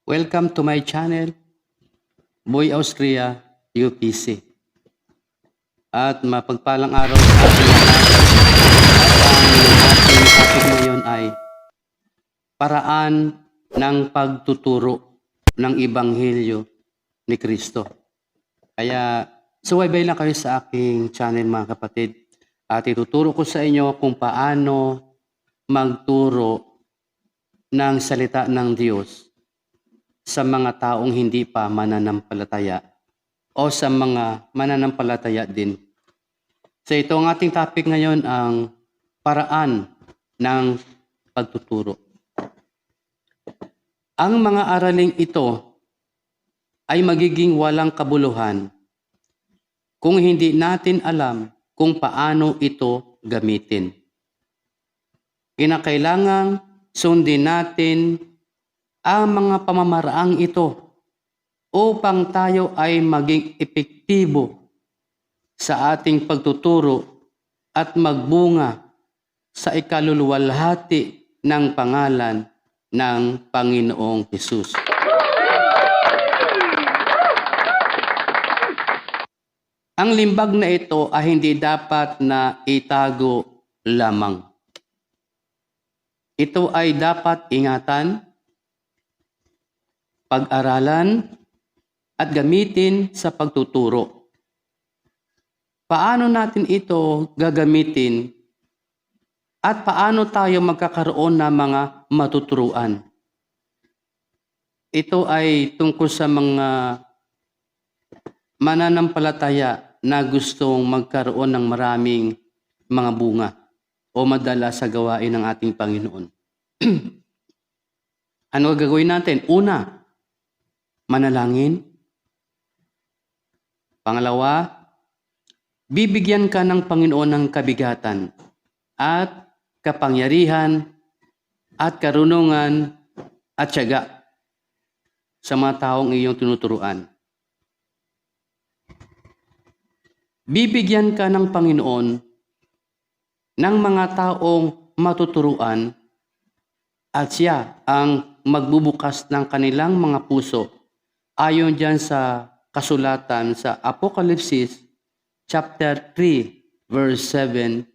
Welcome to my channel, Boy Austria UPC. At mapagpalang araw sa ating lahat. At ang ating topic ngayon ay paraan ng pagtuturo ng Ebanghelyo ni Kristo. Kaya suwaybay lang kayo sa aking channel mga kapatid. At ituturo ko sa inyo kung paano magturo ng salita ng Diyos sa mga taong hindi pa mananampalataya o sa mga mananampalataya din. So ito ang ating topic ngayon, ang paraan ng pagtuturo. Ang mga araling ito ay magiging walang kabuluhan kung hindi natin alam kung paano ito gamitin. Kinakailangang sundin natin ang mga pamamaraang ito upang tayo ay maging epektibo sa ating pagtuturo at magbunga sa ikaluluwalhati ng pangalan ng Panginoong Hesus. Ang limbag na ito ay hindi dapat na itago lamang. Ito ay dapat ingatan, pag-aralan, at gamitin sa pagtuturo. Paano natin ito gagamitin at paano tayo magkakaroon ng mga matuturuan? Ito ay tungkol sa mga mananampalataya na gustong magkaroon ng maraming mga bunga o madala sa gawain ng ating Panginoon. Ano gagawin natin? Una, manalangin. Pangalawa, bibigyan ka ng Panginoon ng kabigatan at kapangyarihan at karunungan at tiyaga sa mga taong iyong tinuturuan. Bibigyan ka ng Panginoon ng mga taong matuturuan at siya ang magbubukas ng kanilang mga puso ayon dyan sa kasulatan sa Apokalipsis chapter 3 verse 7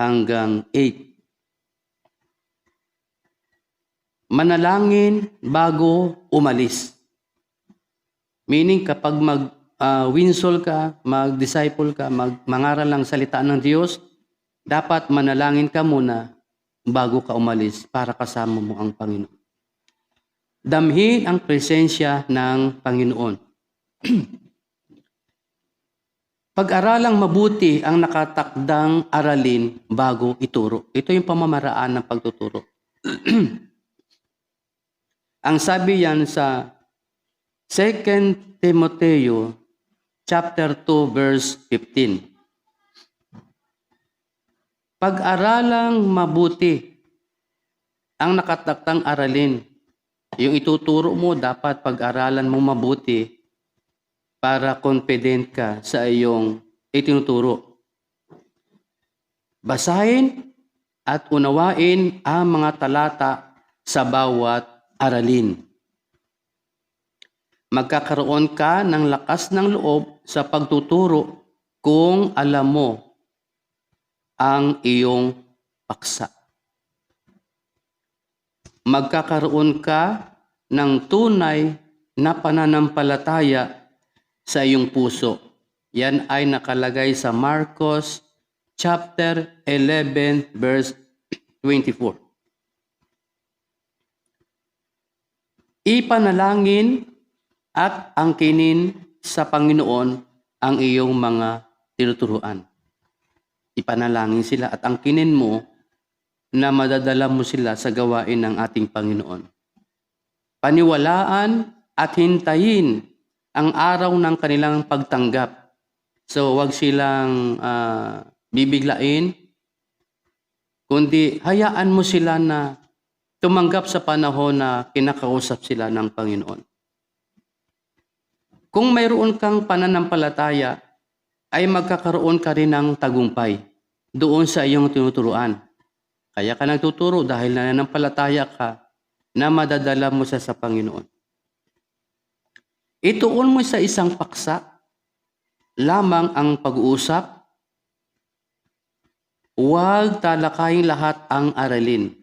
hanggang 8. Manalangin bago umalis. Meaning kapag winsol ka, mag-disciple ka, mangaral ng salita ng Diyos, dapat manalangin ka muna bago ka umalis para kasama mo ang Panginoon. Damhin ang presensya ng Panginoon. Pag-aralang mabuti ang nakatakdang aralin bago ituro. Ito yung pamamaraan ng pagtuturo. Ang sabi yan sa 2 Timoteo chapter 2 verse 15. Pag-aralang mabuti ang nakatakdang aralin. Yung ituturo mo, dapat pag-aralan mo mabuti para confident ka sa iyong itinuturo. Basahin at unawain ang mga talata sa bawat aralin. Magkakaroon ka ng lakas ng loob sa pagtuturo kung alam mo ang iyong paksa. Magkakaroon ka ng tunay na pananampalataya sa iyong puso. Yan ay nakalagay sa Marcos chapter 11 verse 24. Ipanalangin at angkinin sa Panginoon ang iyong mga tinuturuan. Ipanalangin sila at angkinin mo na madadala mo sila sa gawain ng ating Panginoon. Paniwalaan at hintayin ang araw ng kanilang pagtanggap. So, wag silang bibiglain, kundi hayaan mo sila na tumanggap sa panahon na kinakausap sila ng Panginoon. Kung mayroon kang pananampalataya, ay magkakaroon ka rin ng tagumpay doon sa iyong tinuturuan. Kaya ka nagtuturo dahil nananampalataya ka na madadala mo siya sa Panginoon. Ituon mo sa isang paksa lamang ang pag-uusap. Huwag talakayin lahat ang aralin.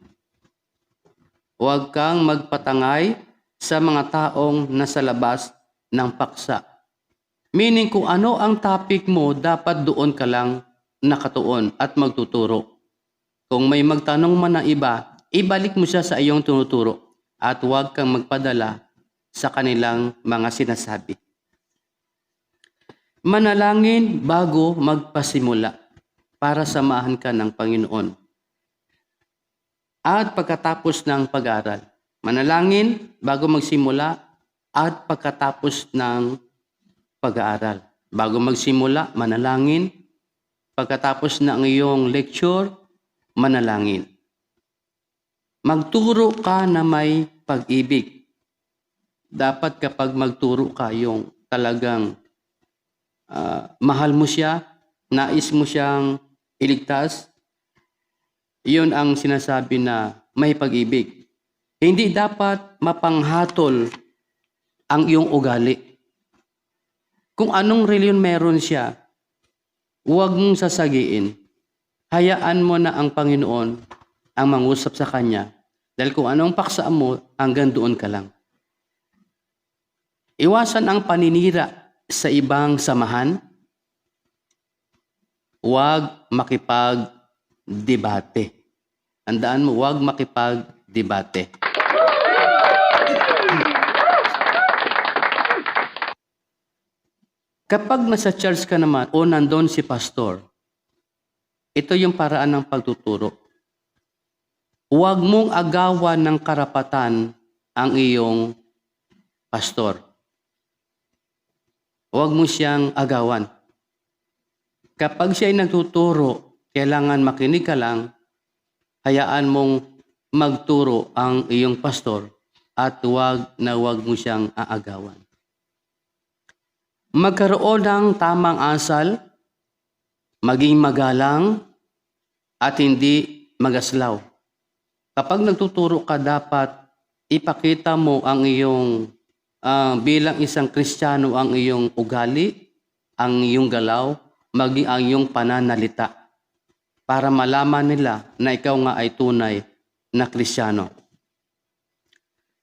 Huwag kang magpatangay sa mga taong nasa labas ng paksa. Meaning kung ano ang topic mo, dapat doon ka lang nakatuon at magtuturo. Kung may magtanong man na iba, ibalik mo siya sa iyong tinuturo at huwag kang magpadala sa kanilang mga sinasabi. Manalangin bago magpasimula para samahan ka ng Panginoon. At pagkatapos ng pag-aaral. Manalangin bago magsimula at pagkatapos ng pag-aaral. Bago magsimula, manalangin. Pagkatapos ng iyong lecture, manalangin. Magturo ka na may pag-ibig. Dapat kapag magturo ka, yung talagang mahal mo siya, nais mo siyang iligtas, yun ang sinasabi na may pag-ibig. Hindi dapat mapanghatol ang iyong ugali. Kung anong reliyon meron siya, huwag mong sasagiin. Hayaan mo na ang Panginoon ang mangusap sa Kanya. Dahil kung anong paksa mo, hanggang doon ka lang. Iwasan ang paninira sa ibang samahan. Huwag makipag-debate. Tandaan mo, huwag makipag-debate. Kapag nasa church ka naman o nandun si pastor, ito yung paraan ng pagtuturo. Huwag mong agawan ng karapatan ang iyong pastor. Huwag mo siyang agawan. Kapag siya ay nagtuturo, kailangan makinig ka lang, hayaan mong magturo ang iyong pastor at huwag mo siyang aagawan. Magkaroon ng tamang asal, maging magalang, at hindi magaslaw. Kapag nagtuturo ka, dapat ipakita mo ang iyong, bilang isang Kristiyano, ang iyong ugali, ang iyong galaw, maging ang iyong pananalita, para malaman nila na ikaw nga ay tunay na Kristiyano.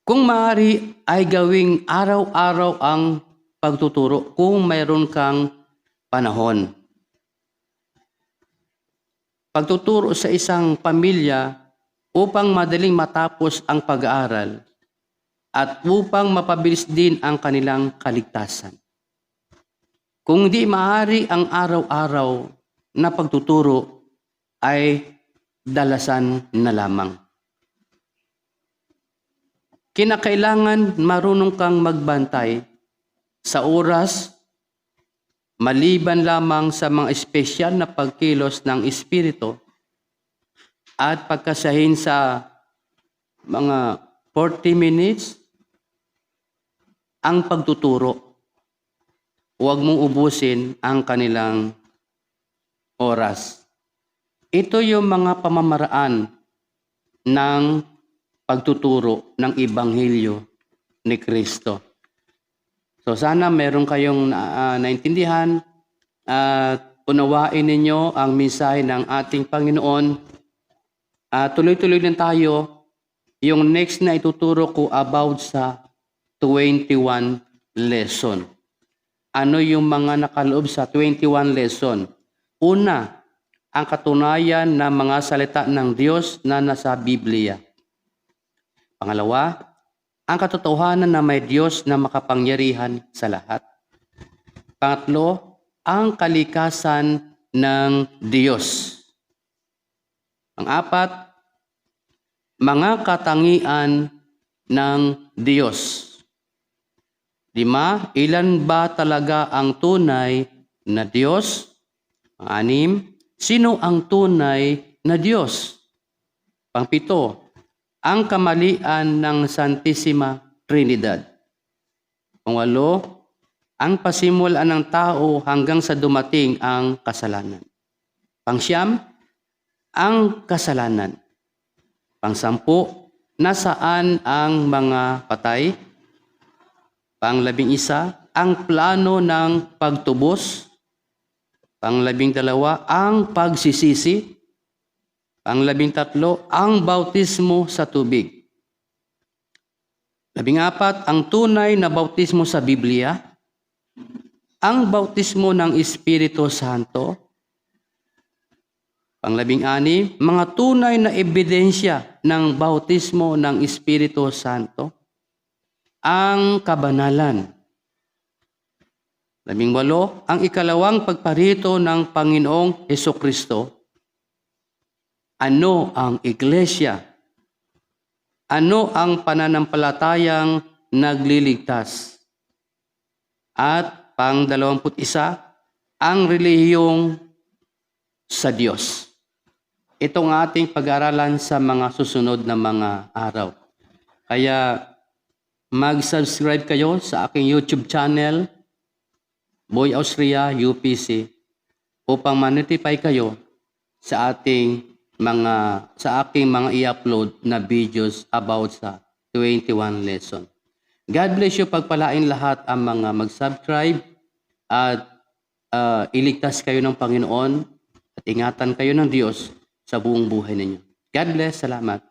Kung maaari ay gawing araw-araw ang pagtuturo kung mayroon kang panahon. Pagtuturo sa isang pamilya upang madaling matapos ang pag-aaral at upang mapabilis din ang kanilang kaligtasan. Kung di maaari ang araw-araw na pagtuturo ay dalasan na lamang. Kinakailangan marunong kang magbantay sa oras, maliban lamang sa mga espesyal na pagkilos ng Espiritu at pagkasahin sa mga 40 minutes ang pagtuturo. Huwag mong ubusin ang kanilang oras. Ito yung mga pamamaraan ng pagtuturo ng Ebanghelyo ni Kristo. So sana meron kayong naintindihan at unawain ninyo ang mensahe ng ating Panginoon. Tuloy-tuloy din tayo. Yung next na ituturo ko about sa 21 lesson. Ano yung mga nakaloob sa 21 lesson? Una, ang katunayan ng mga salita ng Diyos na nasa Biblia. Pangalawa, ang katotohanan na may Diyos na makapangyarihan sa lahat. Pangatlo, ang kalikasan ng Diyos. Pang-apat, mga katangian ng Diyos. 5, ilan ba talaga ang tunay na Diyos? Pang-6, sino ang tunay na Diyos? Pang-7, ang kamalian ng Santissima Trinidad. Pang-8, ang pasimulan ng tao hanggang sa dumating ang kasalanan. Pang-9, ang kasalanan. Pang-10, nasaan ang mga patay? Pang-11, ang plano ng pagtubos. Pang-12, ang pagsisisi. Pang-13, ang bautismo sa tubig. 14, ang tunay na bautismo sa Biblia. Ang bautismo ng Espiritu Santo. Pang-16, mga tunay na ebidensya ng bautismo ng Espiritu Santo. Ang kabanalan. 18, ang ikalawang pagparito ng Panginoong Hesukristo. Ano ang iglesia? Ano ang pananampalatayang nagliligtas? At pang-21, ang relihiyong sa Diyos. Itong ating pag-aralan sa mga susunod na mga araw. Kaya mag-subscribe kayo sa aking YouTube channel, Boy Austria UPC, upang ma-notify kayo sa aking mga i-upload na videos about sa 21 lesson. God bless you, pagpalain lahat ang mga mag-subscribe at iligtas kayo ng Panginoon at ingatan kayo ng Diyos sa buong buhay ninyo. God bless, salamat.